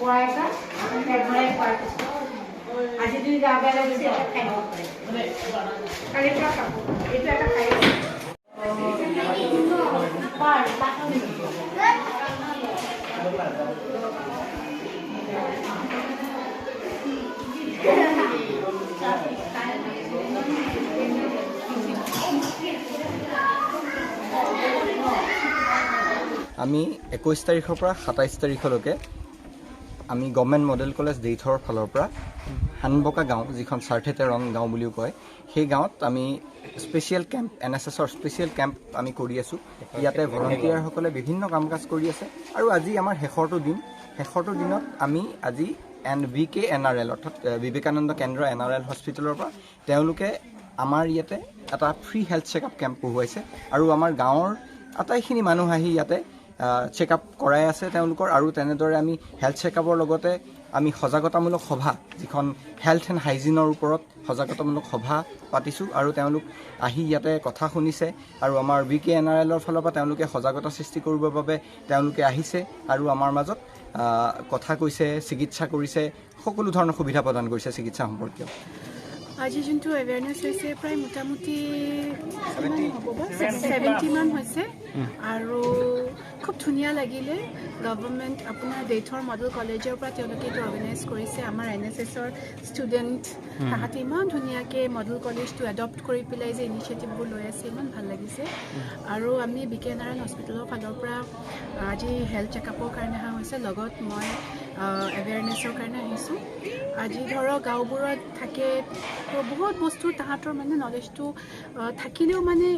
Kuaika, February Party. As you do the available kind of play. It's like a kind আমি 21 তাৰিখৰ পৰা 27 তাৰিখলৈকে আমি গভৰ্ণমেণ্ট মডেল কলেজ দেইথৰ ফালৰ পৰা হানবকা গাঁও যিখন সাৰ্থেতে ৰং গাঁও বুলিও কয় সেই গাঁৱত আমি স্পেচিয়েল কেম্প এনএছএছৰ স্পেচিয়েল কেম্প আমি কৰি আছোঁ ইয়াতে ভলণ্টিয়াৰসকলে বিভিন্ন কাম কাজ কৰি আছে আৰু আজি আমাৰ শেষৰটো দিনত আমি আজি NVKNRL অৰ্থাৎ বিবেকানন্দ কেন্দ্ৰ NRL হস্পিটেলৰ পৰা তেওঁলোকে আমাৰ ইয়াতে এটা ফ্ৰী হেল্থ চেকআপ কেম্প বহুৱাইছে আৰু আমাৰ গাঁৱৰ আটাইখিনি মানুহ আহি ইয়াতে চেকআপ কৰাই আছে তেওঁলোকৰ আৰু তেনেদৰে আমি হেল্থ চেকআপৰ লগতে আমি সজাগতামূলক সভা যিখন হেল্থ এণ্ড হাইজিনৰ ওপৰত সজাগতামূলক সভা পাতিছোঁ আৰু তেওঁলোক আহি ইয়াতে কথা শুনিছে আৰু আমাৰ VKNRLৰ ফালৰ পৰা তেওঁলোকে সজাগতা সৃষ্টি কৰিবৰ বাবে তেওঁলোকে আহিছে আৰু আমাৰ মাজত কথা কৈছে চিকিৎসা কৰিছে সকলো ধৰণৰ সুবিধা প্ৰদান কৰিছে চিকিৎসা সম্পৰ্কীয় আজি যোনটো এৱেৰনেছ হৈছে প্ৰায় মোটামুটি 70 মান হৈছে আৰু খুব ধুনীয়া লাগিলে গভৰ্ণমেণ্ট আপোনাৰ দেইথৰ মডেল কলেজৰ পৰা তেওঁলোকে এইটো অৰ্গেনাইজ কৰিছে আমাৰ NSSৰ ষ্টুডেণ্ট তাহাঁতে ইমান ধুনীয়াকৈ মডেল কলেজটো এডপ্ট কৰি পেলাই যে ইনিচিয়েটিভবোৰ লৈ আছে ইমান ভাল লাগিছে আৰু আমি BKNRL হস্পিটেলৰ ফালৰ পৰা আজি হেল্থ চেকআপৰ কাৰণে অহা হৈছে লগত মই এৱেৰনেছৰ কাৰণে আহিছোঁ আজি ধৰক গাঁওবোৰত থাকে বহুত বস্তু তাহাঁতৰ মানে নলেজটো থাকিলেও মানে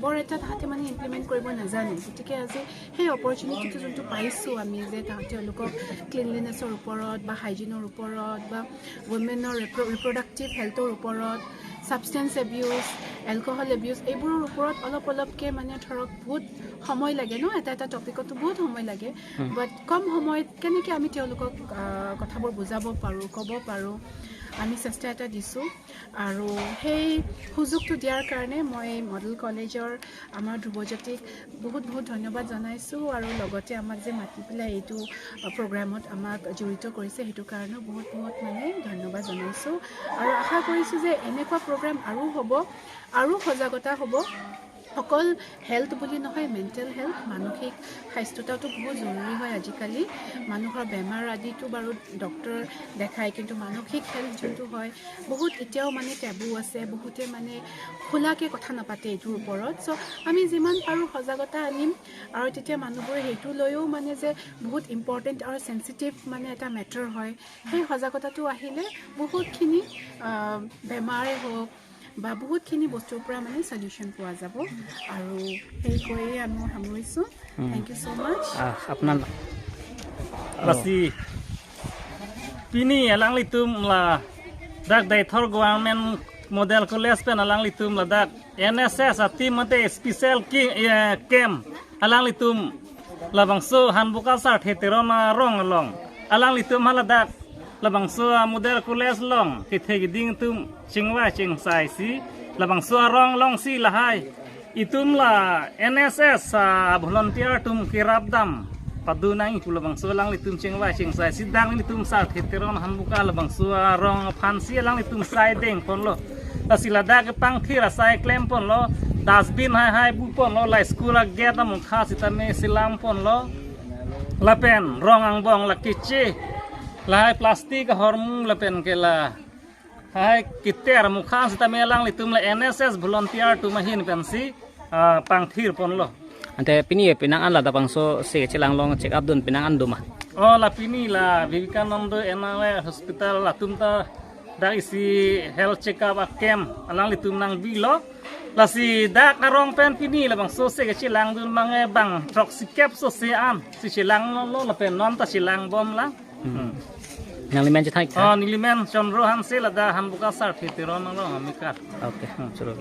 বৰ এটা তাহাঁতে মানে ইমপ্লিমেণ্ট কৰিব নাজানে গতিকে আজি সেই অপৰচুনিটিটো যোনটো পাইছোঁ আমি যে তেওঁলোকক ক্লিনলিনেছৰ ওপৰত বা হাইজিনৰ ওপৰত বা ৱমেনৰ ৰিপ্ৰডাক্টিভ হেল্থৰ ওপৰত ছাবষ্টেঞ্চ এবিউজ এলকহল এবিউজ এইবোৰৰ ওপৰত অলপকৈ মানে ধৰক বহুত সময় লাগে ন এটা টপিকতো বহুত সময় লাগে বাট কম সময়ত কেনেকৈ আমি তেওঁলোকক কথাবোৰ বুজাব পাৰোঁ ক'ব পাৰোঁ আমি চেষ্টা এটা দিছোঁ আৰু সেই সুযোগটো দিয়াৰ কাৰণে মই মডেল কলেজৰ আমাৰ ধ্ৰুৱজ্যোতিক বহুত ধন্যবাদ জনাইছোঁ আৰু লগতে আমাক যে মাতি পেলাই এইটো প্ৰগ্ৰামত আমাক জড়িত কৰিছে সেইটো কাৰণেও বহুত মানে ধন্যবাদ জনাইছোঁ আৰু আশা কৰিছোঁ যে এনেকুৱা প্ৰগ্ৰাম আৰু হ'ব আৰু সজাগতা হ'ব অকল হেল্থ বুলি নহয় মেণ্টেল হেল্থ মানসিক স্বাস্থ্যতাটো বহুত জৰুৰী হয় আজিকালি মানুহৰ বেমাৰ আদিটো বাৰু ডক্তৰ দেখায় কিন্তু মানসিক হেল্থ যোনটো হয় বহুত এতিয়াও মানে টেবু আছে বহুতে মানে খোলাকৈ কথা নাপাতে এইটোৰ ওপৰত চ' আমি যিমান পাৰোঁ সজাগতা আনিম আৰু তেতিয়া মানুহবোৰে সেইটো লৈও মানে যে বহুত ইম্পৰ্টেণ্ট আৰু চেঞ্চিটিভ মানে এটা মেটাৰ হয় সেই সজাগতাটো আহিলে বহুতখিনি বেমাৰে হওক বা বহুতখিনি বস্তুৰ পৰা মানে সলিউশন পোৱা যাব আৰু সেই কৈয়ে আমি সামৰিছোঁ থ্যাংক ইউ সো মাচ আপনার লাসি পিনি alang litum la dak daithor government model college pen alang litum la dak NSS ati mate special ki camp alang litum la bangso Hanboka Sartheterona rong along alang litum hala dak labang so model college long kithe ding tum chingwa chingsai si labang so rong long si lahai itum la NSS volunteer tum kirabdam padunang kulabang so lang litum chingwa chingsai sidang litum Sartheteron Hanboka labang so rong phansi lang litum sai deng pon lo asilada ke pangkhira sai klem pon lo dustbin hai bu pon lo la school gate am kha sitame silam pon lo lapen rong ang bong la kiche lai plastik hormung lapen kela hai kiter mukha sita melang litum la NSS volunteer tu mahin pensi pangthir pon lo ante pini pinangan la dabang so se chilang long check up dun pinangan duma oh la pini la Vivekananda NRL hospital la tumta da isi health check up camp alang litum nang bilo la si da karong pen pini la bang so se chilang dun mange bang troxicap so se am si chilang lo la pen non ta chilang bom lang yang limen je thai oh nilimen chonro han se la da Hanboka Sartheteron lo amikat okay suruh